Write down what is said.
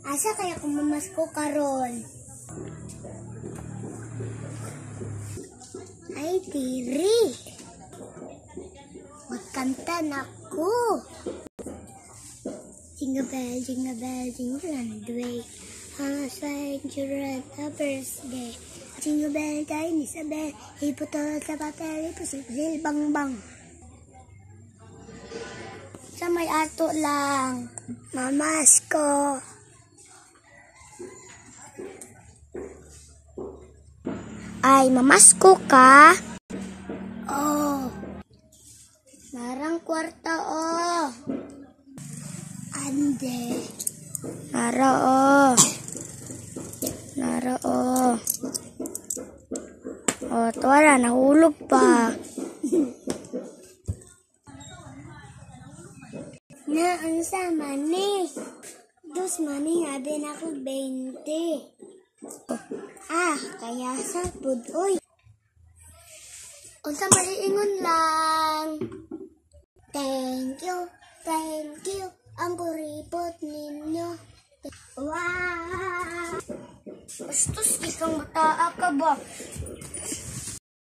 Asa kaya kung mamasko karon? Ay, tiri. Magkanta na ko. Jingle bell, jingle bell, jingle all the way. Outside your birthday. Jingle bell, tiny Isabel. Iputol sa papel, ipusil, bang bang. Sa may ato lang. Mamasko. Ay, mamasko ka? Oh. Narang kwarta, oh. Ande. Nara, oh. Nara, oh. Oh, tuwara, nahulog pa. Na, ang sa mani. Dos mani, abi na ako 20. Kaya sa pudoy. Unsa maiingon lang. Thank you, thank you. Ang kuripot ninyo. Wow! Bastos, ikang mataa ka ba?